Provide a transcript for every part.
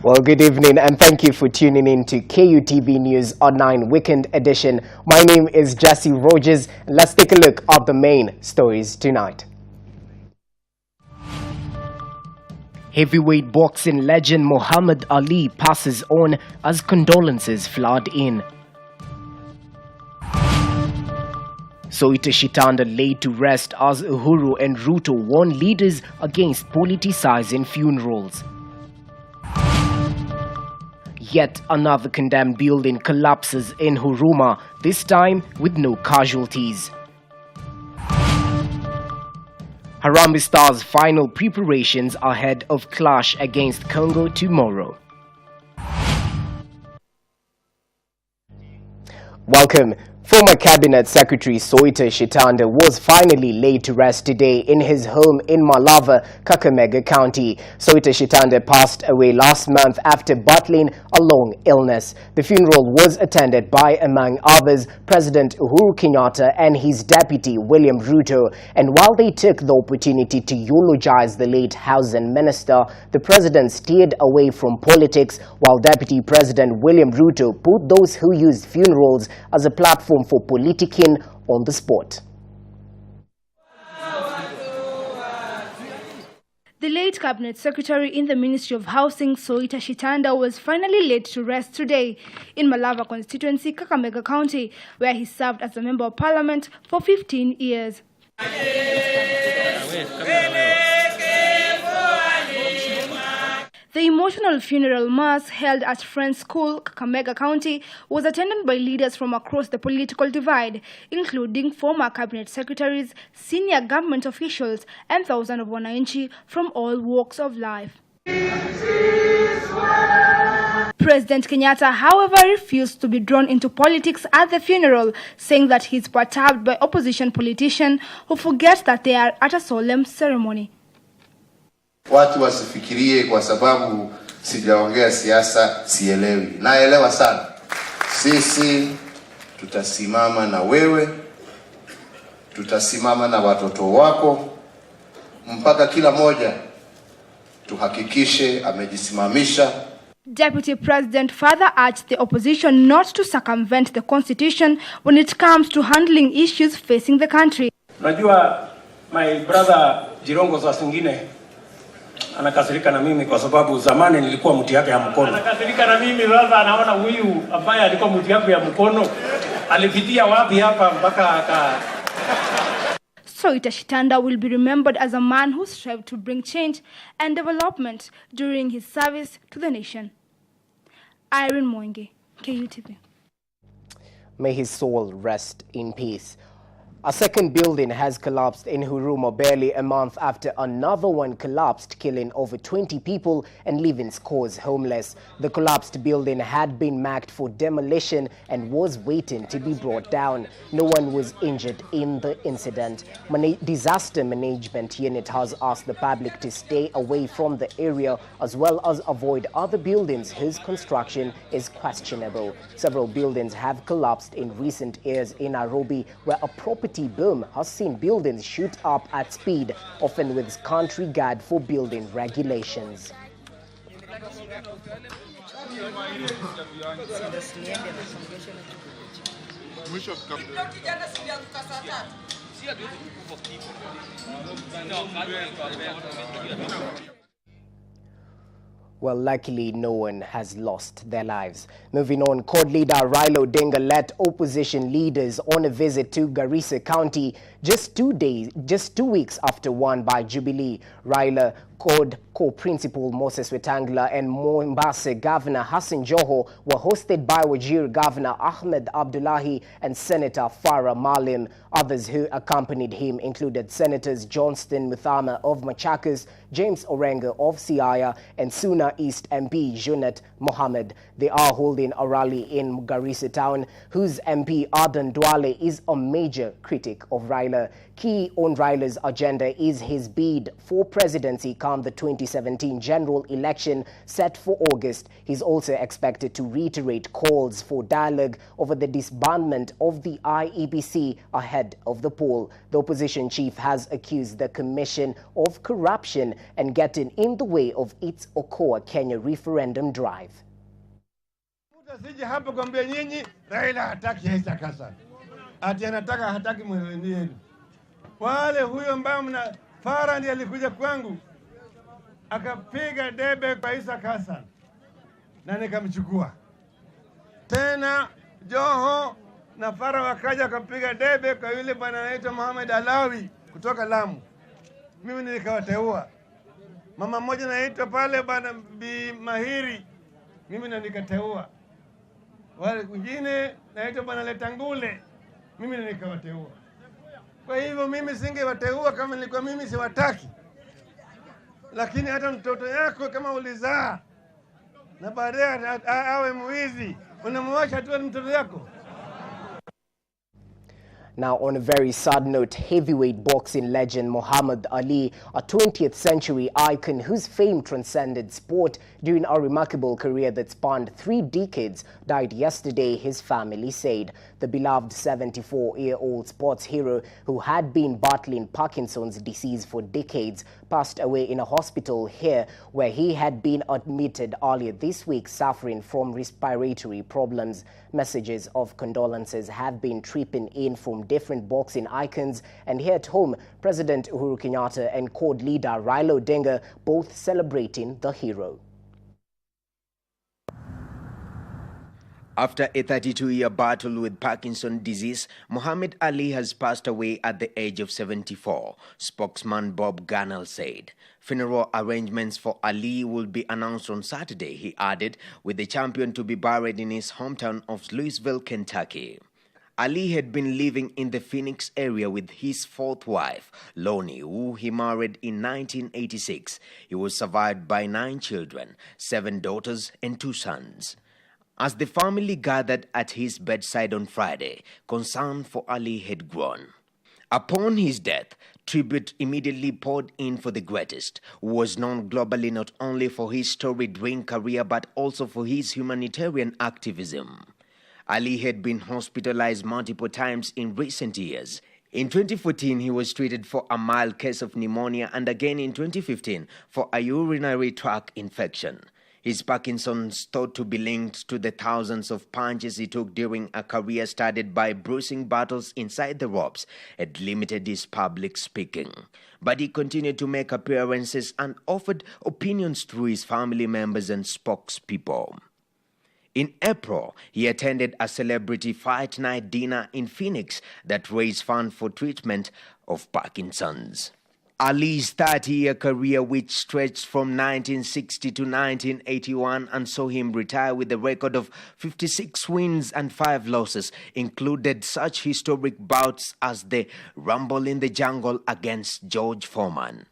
Well, good evening and thank you for tuning in to KUTV News Online Weekend Edition. My name is Jesse Rogers and let's take a look at the main stories tonight. Heavyweight boxing legend Muhammad Ali passes on as condolences flood in. Soita Shitanda laid to rest as Uhuru and Ruto warn leaders against politicizing funerals. Yet another condemned building collapses in Huruma, this time with no casualties. Harambee Stars' final preparations ahead of clash against Congo tomorrow. Welcome. Former Cabinet Secretary Soita Shitanda was finally laid to rest today in his home in Malava, Kakamega County. Soita Shitanda passed away last month after battling a long illness. The funeral was attended by, among others, President Uhuru Kenyatta and his deputy William Ruto. And while they took the opportunity to eulogize the late housing minister, the president steered away from politics, while Deputy President William Ruto put those who used funerals as a platform for politicking on the spot. The late Cabinet Secretary in the Ministry of Housing, Soita Shitanda, was finally laid to rest today in Malava constituency, Kakamega County, where he served as a Member of Parliament for 15 years. The emotional funeral mass held at Friends School, Kakamega County, was attended by leaders from across the political divide, including former cabinet secretaries, senior government officials, and thousands of wananchi from all walks of life. President Kenyatta, however, refused to be drawn into politics at the funeral, saying that he is perturbed by opposition politicians who forget that they are at a solemn ceremony. Watu wasifikirie kwa sababu sijaongea siasa sielewi. Naelewa sana. Sisi tutasimama na wewe, tutasimama na watoto wako, mpaka kila moja tuhakikishe amejisimamisha. Deputy President further urged the opposition not to circumvent the constitution when it comes to handling issues facing the country. Najua my brother Jirongo za singine anakasirika na mimi kwa sababu zamani nilikuwa mti yake ya mkono. Anakasirika na mimi sasa, anaona huyu ambaye alikuwa mti yake ya mkono alipitia wapi hapa mpaka aka. Soita Shitanda will be remembered as a man who strived to bring change and development during his service to the nation. Irene Mwenge, KUTV. May his soul rest in peace. A second building has collapsed in Huruma barely a month after another one collapsed, killing over 20 people and leaving scores homeless. The collapsed building had been marked for demolition and was waiting to be brought down. No one was injured in the incident. Disaster Management Unit has asked the public to stay away from the area as well as avoid other buildings whose construction is questionable. Several buildings have collapsed in recent years in Nairobi, where a property boom has seen buildings shoot up at speed, often with country guard for building regulations. Well, luckily, no one has lost their lives. Moving on, court leader Raila Odinga led opposition leaders on a visit to Garissa County just 2 weeks after one by Jubilee. Raila called co-principal Moses Wetangula and Mombasa Governor Hassan Joho were hosted by Wajir Governor Ahmed Abdullahi and Senator Farah Malim. Others who accompanied him included Senators Johnston Muthama of Machakos, James Orenga of Siaya, and Suna East MP Junet Mohammed. They are holding a rally in Garissa town, whose MP Adan Duale is a major critic of Raila. Key on Raila's agenda is his bid for presidency come the 2017 general election set for August. He's also expected to reiterate calls for dialogue over the disbandment of the IEBC ahead of the poll. The opposition chief has accused the commission of corruption and getting in the way of its Okoa Kenya referendum drive. Sije hapo kwambia nyinyi Raila hataki Isa Kassan. Ati anataka hataki mwenu. Wale huyo ambao mna Fara ndiye alikuja kwangu akapiga debe kwa Isa Kassan na nikamchukua. Tena Joho na Fara wakaja akapiga debe kwa yule bwana anaitwa Mohamed Alawi kutoka Lamu. Mimi nikawateua. Mama mmoja anaitwa pale bwana Bi Mahiri. Mimi nikateua. Wale wengine naitwa bwana Letangule, mimi nikawateua. Kwa hivyo mimi singewateua kama nilikuwa mimi siwataki. Lakini hata mtoto yako kama ulizaa na baadaye awe mwizi, unamwacha tu mtoto yako. Now, on a very sad note, heavyweight boxing legend Muhammad Ali, a 20th century icon whose fame transcended sport during a remarkable career that spanned 3 decades, died yesterday, his family said. The beloved 74-year-old sports hero, who had been battling Parkinson's disease for decades, passed away in a hospital here where he had been admitted earlier this week suffering from respiratory problems. Messages of condolences have been tripping in from different boxing icons, and here at home, President Uhuru Kenyatta and CORD leader Raila Odinga both celebrating the hero. After a 32-year battle with Parkinson's disease, Muhammad Ali has passed away at the age of 74, spokesman Bob Garnell said. Funeral arrangements for Ali will be announced on Saturday, he added, with the champion to be buried in his hometown of Louisville, Kentucky. Ali had been living in the Phoenix area with his 4th wife, Lonnie, who he married in 1986. He was survived by 9 children, 7 daughters and 2 sons. As the family gathered at his bedside on Friday, concern for Ali had grown. Upon his death, tribute immediately poured in for the greatest, who was known globally not only for his storied ring career but also for his humanitarian activism. Ali had been hospitalized multiple times in recent years. In 2014, he was treated for a mild case of pneumonia and again in 2015 for a urinary tract infection. His Parkinson's thought to be linked to the thousands of punches he took during a career started by bruising battles inside the ropes had limited his public speaking. But he continued to make appearances and offered opinions through his family members and spokespeople. In April, he attended a celebrity fight night dinner in Phoenix that raised funds for treatment of Parkinson's. Ali's 30-year career, which stretched from 1960 to 1981 and saw him retire with a record of 56 wins and 5 losses, included such historic bouts as the Rumble in the Jungle against George Foreman.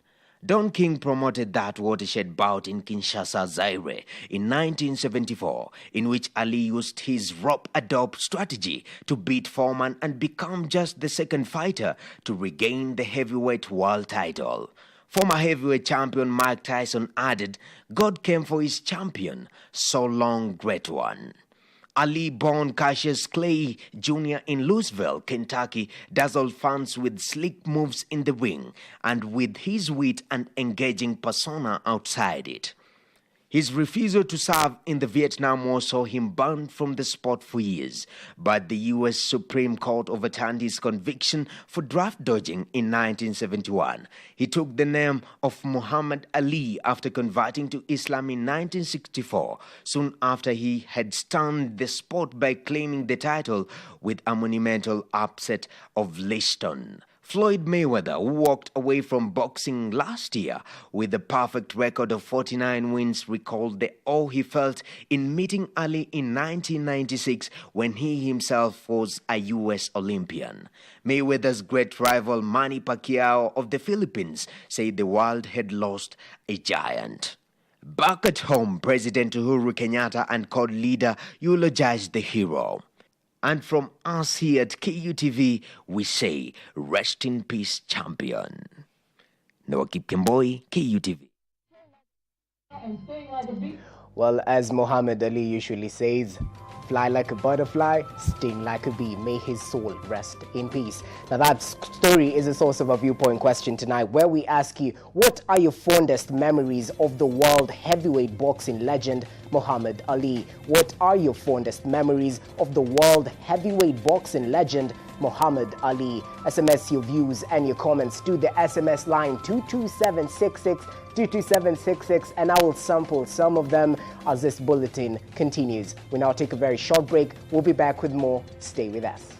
Don King promoted that watershed bout in Kinshasa, Zaire in 1974, in which Ali used his rope-a-dope strategy to beat Foreman and become just the 2nd fighter to regain the heavyweight world title. Former heavyweight champion Mike Tyson added, "God came for his champion, so long, great one." Ali, born Cassius Clay Jr. in Louisville, Kentucky, dazzled fans with slick moves in the ring and with his wit and engaging persona outside it. His refusal to serve in the Vietnam War saw him banned from the sport for years, but the U.S. Supreme Court overturned his conviction for draft dodging in 1971. He took the name of Muhammad Ali after converting to Islam in 1964, soon after he had stunned the sport by claiming the title with a monumental upset of Liston. Floyd Mayweather, who walked away from boxing last year with a perfect record of 49 wins, recalled the awe he felt in meeting Ali in 1996 when he himself was a U.S. Olympian. Mayweather's great rival Manny Pacquiao of the Philippines said the world had lost a giant. Back at home, President Uhuru Kenyatta and CORD leader eulogized the hero. And from us here at KUTV, we say, rest in peace, champion. Noah Kipkemboi, KUTV. Well, as Muhammad Ali usually says, fly like a butterfly, sting like a bee. May his soul rest in peace. Now that story is a source of a Viewpoint question tonight, where we ask you, what are your fondest memories of the world heavyweight boxing legend Muhammad Ali? What are your fondest memories of the world heavyweight boxing legend Muhammad Ali? SMS your views and your comments to the SMS line 22766. 22766, and I will sample some of them as this bulletin continues. We now take a very short break. We'll be back with more. Stay with us.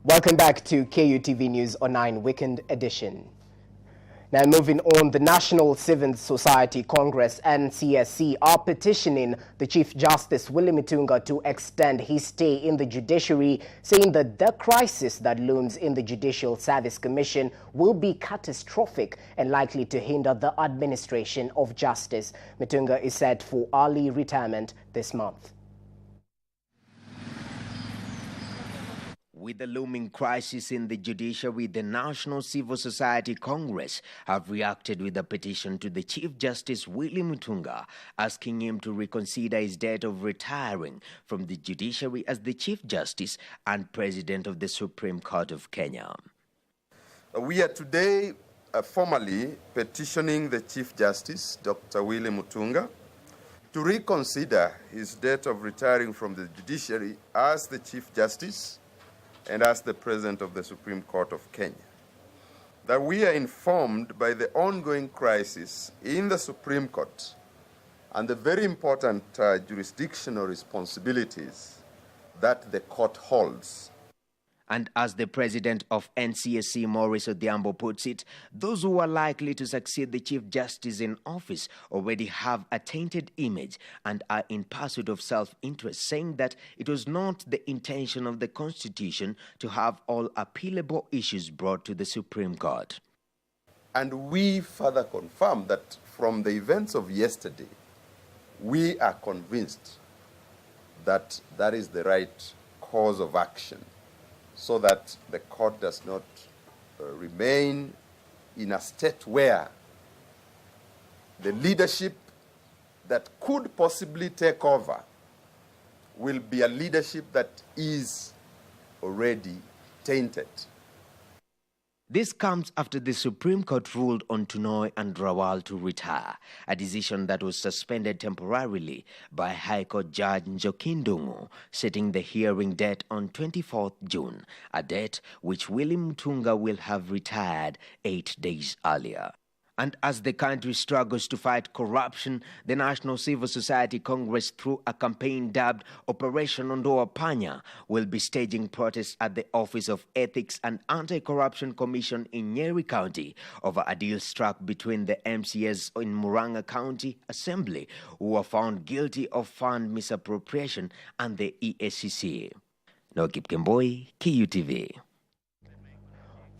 Welcome back to KUTV News Online Weekend Edition. Now moving on, the National Civil Society Congress and CSC are petitioning the Chief Justice Willie Mutunga to extend his stay in the judiciary, saying that the crisis that looms in the Judicial Service Commission will be catastrophic and likely to hinder the administration of justice. Mutunga is set for early retirement this month. With the looming crisis in the judiciary, the National Civil Society Congress have reacted with a petition to the Chief Justice Willie Mutunga, asking him to reconsider his date of retiring from the judiciary as the Chief Justice and President of the Supreme Court of Kenya. We are today formally petitioning the Chief Justice, Dr. Willie Mutunga, to reconsider his date of retiring from the judiciary as the Chief Justice and as the President of the Supreme Court of Kenya. That we are informed by the ongoing crisis in the Supreme Court and the very important jurisdictional responsibilities that the court holds. And as the president of NCSC, Maurice Odhiambo, puts it, those who are likely to succeed the Chief Justice in office already have a tainted image and are in pursuit of self-interest, saying that it was not the intention of the Constitution to have all appealable issues brought to the Supreme Court. And we further confirm that from the events of yesterday, we are convinced that that is the right course of action, so that the court does not remain in a state where the leadership that could possibly take over will be a leadership that is already tainted. This comes after the Supreme Court ruled on Tunoi and Rawal to retire, a decision that was suspended temporarily by High Court Judge Njoki Ndung'u, setting the hearing date on 24th June, a date which Willie Mutunga will have retired 8 days earlier. And as the country struggles to fight corruption, the National Civil Society Congress, through a campaign dubbed Operation Ondoa Panya, will be staging protests at the Office of Ethics and Anti-Corruption Commission in Nyeri County over a deal struck between the MCAs in Murang'a County Assembly, who were found guilty of fund misappropriation, and the EACC. Noah Kipkemboi, KUTV.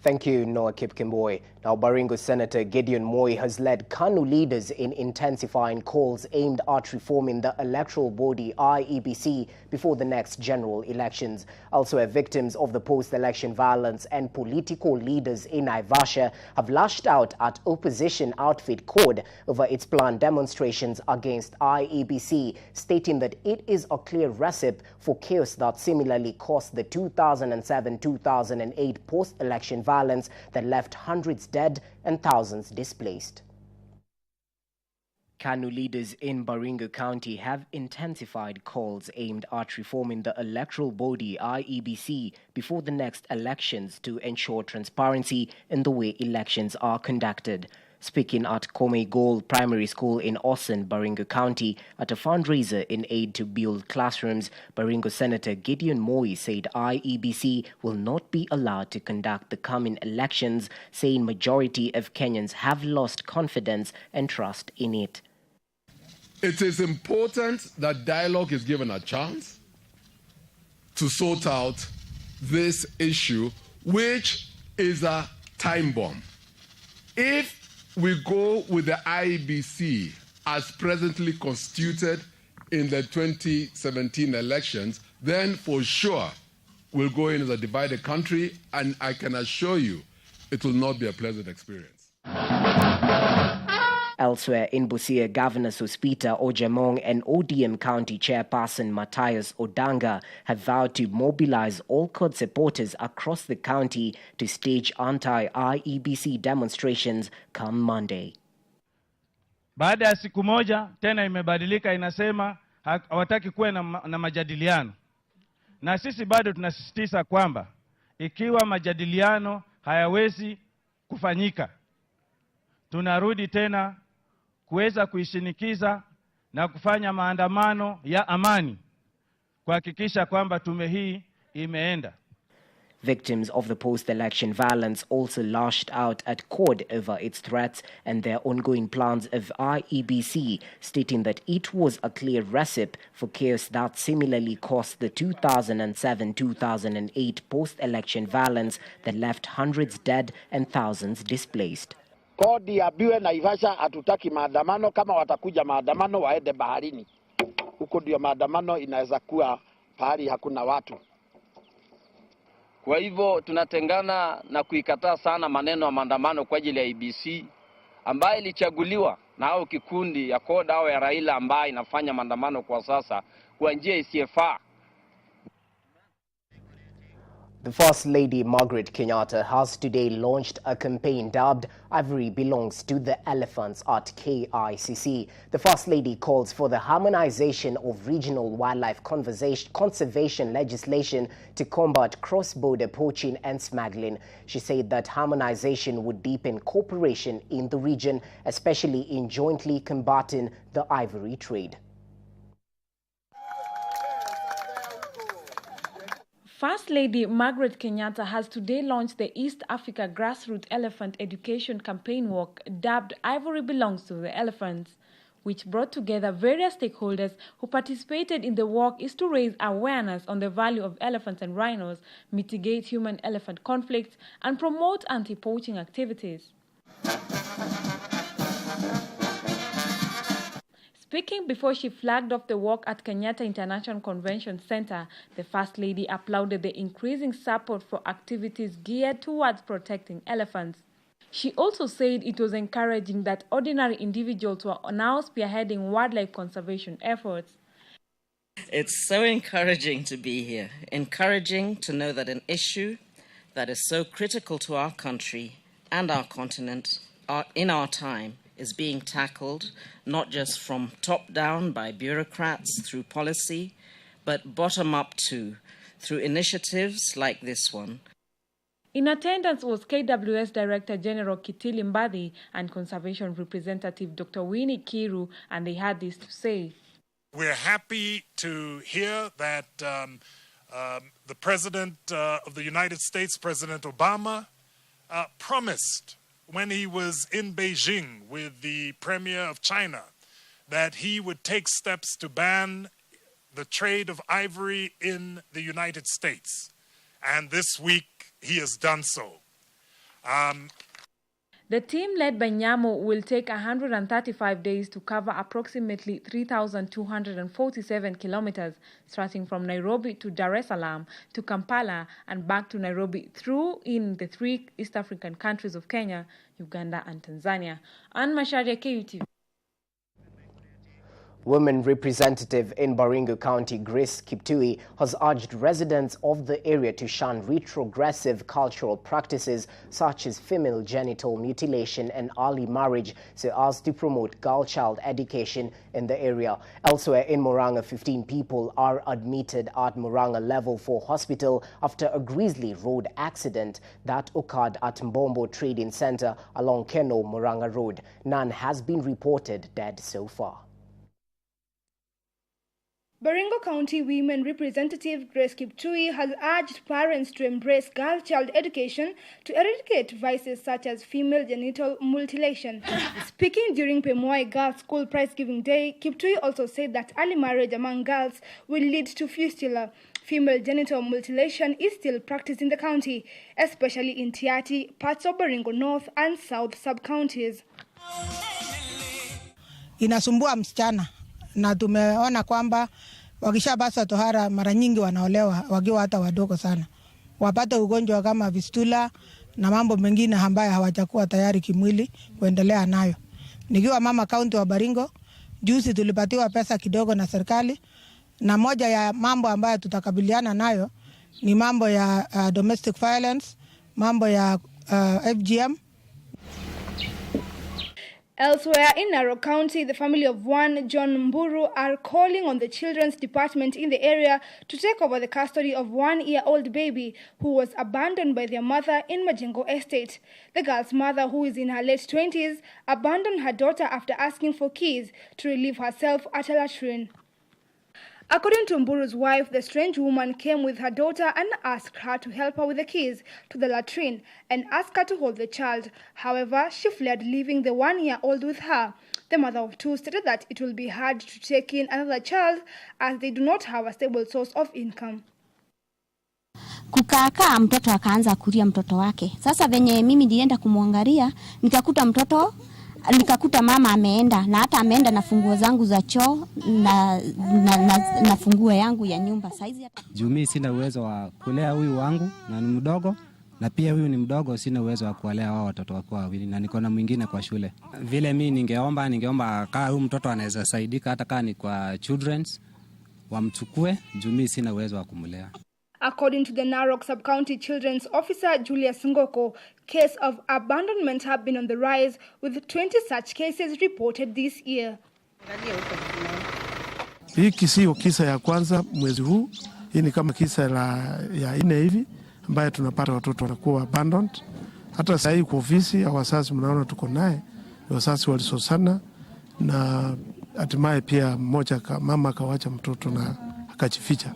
Thank you, Noah Kipkemboi. Now, Baringo Senator Gideon Moi has led KANU leaders in intensifying calls aimed at reforming the electoral body IEBC before the next general elections. Elsewhere, victims of the post-election violence and political leaders in Naivasha have lashed out at opposition outfit CORD over its planned demonstrations against IEBC, stating that it is a clear recipe for chaos that similarly caused the 2007-2008 post-election violence that left hundreds dead and thousands displaced. KANU leaders in Baringo County have intensified calls aimed at reforming the electoral body IEBC before the next elections to ensure transparency in the way elections are conducted. Speaking at Komei Goal Primary School in Osen, Baringo County, at a fundraiser in aid to build classrooms, Baringo Senator Gideon Moi said IEBC will not be allowed to conduct the coming elections, saying majority of Kenyans have lost confidence and trust in it. It is important that dialogue is given a chance to sort out this issue which is a time bomb. If we go with the IEBC as presently constituted in the 2017 elections, then for sure we'll go in as a divided country, and I can assure you it will not be a pleasant experience. Elsewhere in Busia, Governor Sospita Ojamong and ODM County Chairperson Matthias Odanga have vowed to mobilize all CORD supporters across the county to stage anti-IEBC demonstrations come Monday. Baada ya siku moja tena imebadilika, inasema hawataki kuwe na majadiliano. Na sisi bado tunasisitiza kwamba ikiwa majadiliano hayawezi kufanyika, tunarudi tena kuweza kuishinikiza na kufanya maandamano ya amani kuhakikisha kwamba tume hii imeenda. Victims of the post-election violence also lashed out at CORD over its threats and their ongoing plans of IEBC, stating that it was a clear recipe for chaos that similarly caused the 2007-2008 post-election violence that left hundreds dead and thousands displaced. CORD yabiwe na Ivasha, hatutaki maandamano. Kama watakuja maandamano waende baharini. Huko ndio maandamano inaweza kuwa pahali hakuna watu. Kwa hivyo tunatengana na kuikataa sana maneno ya maandamano kwa ajili ya IEBC ambayo ilichaguliwa na hao kikundi ya CORD au ya Raila ambayo inafanya maandamano kwa sasa kwa njia isiyofaa. The First Lady Margaret Kenyatta has today launched a campaign dubbed "Ivory Belongs to the Elephants" at KICC. The First Lady calls for the harmonization of regional wildlife conservation legislation to combat cross-border poaching and smuggling. She said that harmonization would deepen cooperation in the region, especially in jointly combating the ivory trade. First Lady Margaret Kenyatta has today launched the East Africa Grassroots Elephant Education Campaign Walk dubbed "Ivory Belongs to the Elephants," which brought together various stakeholders who participated in the walk is to raise awareness on the value of elephants and rhinos, mitigate human-elephant conflicts, and promote anti-poaching activities. Speaking before she flagged off the walk at Kenyatta International Convention Center, the First Lady applauded the increasing support for activities geared towards protecting elephants. She also said it was encouraging that ordinary individuals were now spearheading wildlife conservation efforts. It's so encouraging to be here, encouraging to know that an issue that is so critical to our country and our continent in our time is being tackled not just from top down by bureaucrats through policy, but bottom up too, through initiatives like this one. In attendance was KWS Director General Kitili Mbadi and Conservation Representative Dr. Winnie Kiru, and they had this to say. We're happy to hear that the President of the United States, President Obama, promised when he was in Beijing with the Premier of China that he would take steps to ban the trade of ivory in the United States. And this week he has done so. The team led by Nyamo will take 135 days to cover approximately 3,247 kilometers, starting from Nairobi to Dar es Salaam to Kampala and back to Nairobi through in the three East African countries of Kenya, Uganda and Tanzania. Anne Masharia, KUTV. Women representative in Baringo County, Grace Kiptui, has urged residents of the area to shun retrogressive cultural practices such as female genital mutilation and early marriage so as to promote girl-child education in the area. Elsewhere in Murang'a, 15 people are admitted at Murang'a Level 4 Hospital after a grisly road accident that occurred at Mbombo Trading Center along Keno Murang'a Road. None has been reported dead so far. Baringo County Women Representative Grace Kiptui has urged parents to embrace girl-child education to eradicate vices such as female genital mutilation. Speaking during Pemwai Girls School Prize Giving Day, Kiptui also said that early marriage among girls will lead to fistula. Female genital mutilation is still practiced in the county, especially in Tiati, parts of Baringo North and South sub-counties. Inasumbua msichana na tumeona kwamba wakishabasa tohara mara nyingi wanaolewa wakiwa hata wadogo sana. Wapate ugonjwa kama fistula na mambo mengine ambayo hawajakuwa tayari kimwili kuendelea nayo. Nikiwa mama kaunti wa Baringo, juzi tulipatiwa pesa kidogo na serikali, na moja ya mambo ambayo tutakabiliana nayo ni mambo ya domestic violence, mambo ya FGM. Elsewhere in Narok County, the family of one John Mburu are calling on the Children's Department in the area to take over the custody of 1-year-old baby who was abandoned by their mother in Majengo Estate. The girl's mother, who is in her late 20s, abandoned her daughter after asking for keys to relieve herself at a latrine. According to Mburu's wife, the strange woman came with her daughter and asked her to help her with the keys to the latrine and asked her to hold the child. However, she fled, leaving the 1-year-old with her. The mother of two stated that it will be hard to take in another child as they do not have a stable source of income. Kukaa mtoto akaanza kulia mtoto wake. Sasa venye mimi nilienda kumwangalia, nikakuta mama ameenda, na hata ameenda na funguo zangu za choo na funguo yangu ya nyumba. Saizi Jumi sina uwezo wa kulea huyu wangu na ni mdogo, na pia huyu ni mdogo, sina uwezo wa kulea wao watoto wako wawili, na niko na mwingine kwa shule. Vile mimi ningeomba kama huyu mtoto anaweza saidika hata kama ni kwa children's wamchukue, Jumi sina uwezo wa kumlea. According to the Narok Sub-County Children's Officer Julius Ngoko, cases of abandonment have been on the rise, with 20 such cases reported this year. Hii sio kisa ya kwanza mwezi huu. Hii ni kama kisa ya 4 hivi ambaye tunapata watoto wanakuwa abandoned. Hata sasa hii kwa ofisi au wazazi mnaona tuko naye, wazazi walisosana na hatimaye pia mama akawacha mtoto na akajificha.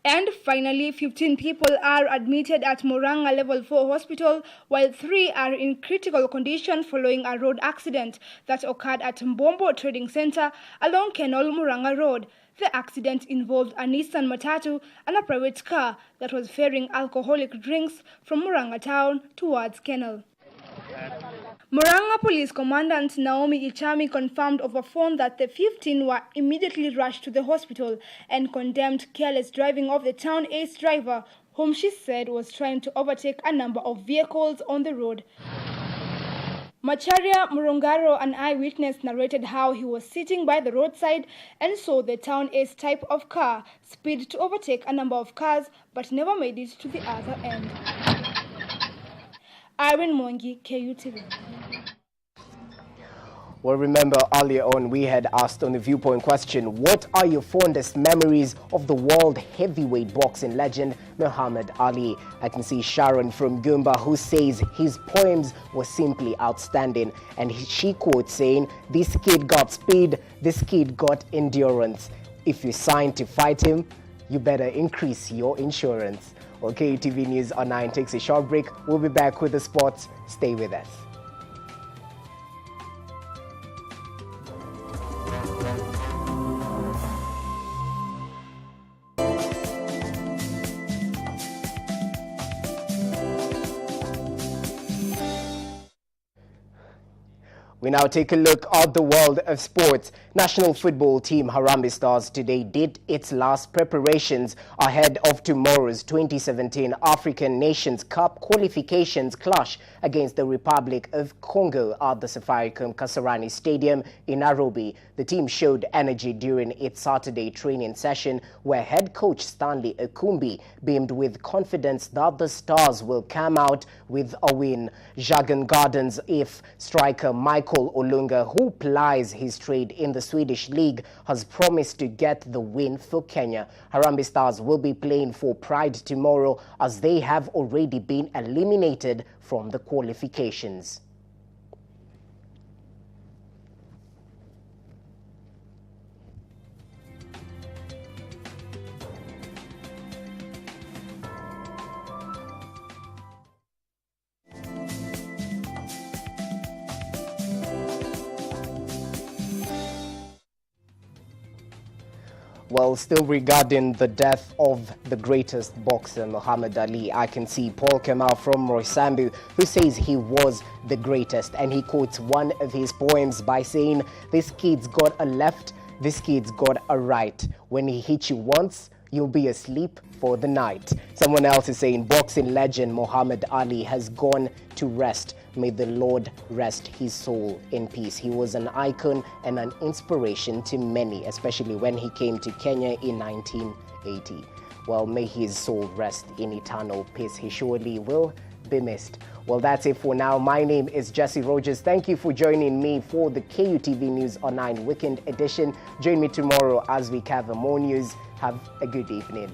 And finally, 15 people are admitted at Muranga Level 4 Hospital, while 3 are in critical condition following a road accident that occurred at Mbombo Trading Center along Kenol Muranga Road. The accident involved a Nissan Matatu and a private car that was ferrying alcoholic drinks from Muranga town towards Kenol. Muranga Police Commandant Naomi Ichami confirmed over phone that the 15 were immediately rushed to the hospital and condemned careless driving of the town ace driver, whom she said was trying to overtake a number of vehicles on the road. Macharia Murungaro, an eyewitness, narrated how he was sitting by the roadside and saw the town ace type of car speed to overtake a number of cars but never made it to the other end. Irene Mongi, KUTV. Well, remember earlier on we had asked on the Viewpoint question, what are your fondest memories of the world heavyweight boxing legend Muhammad Ali? I can see Sharon from Goomba, who says his poems were simply outstanding, and she quotes saying, "This kid got speed, this kid got endurance. If you sign to fight him, you better increase your insurance." Well, KUTV News on 9 takes a short break. We'll be back with the sports. Stay with us. We now take a look at the world of sports. National football team Harambee Stars today did its last preparations ahead of tomorrow's 2017 African Nations Cup qualifications clash against the Republic of Congo at the Safaricom Kasarani Stadium in Nairobi. The team showed energy during its Saturday training session, where head coach Stanley Akumbi beamed with confidence that the Stars will come out with a win. Jagan Gardens if striker Michael Olunga, who plies his trade in the Swedish league, has promised to get the win for Kenya. Harambee Stars will be playing for pride tomorrow, as they have already been eliminated from the qualifications. Well, still regarding the death of the greatest boxer, Muhammad Ali, I can see Paul Kemal from Roysambu, who says he was the greatest, and he quotes one of his poems by saying, "This kid's got a left, this kid's got a right. When he hits you once, you'll be asleep for the night." Someone else is saying, boxing legend Muhammad Ali has gone to rest. May the Lord rest his soul in peace. He was an icon and an inspiration to many, especially when he came to Kenya in 1980. Well, may his soul rest in eternal peace. He surely will be missed. Well, that's it for now. My name is Jesse Rogers. Thank you for joining me for the KUTV News Online Weekend Edition. Join me tomorrow as we cover more news. Have a good evening.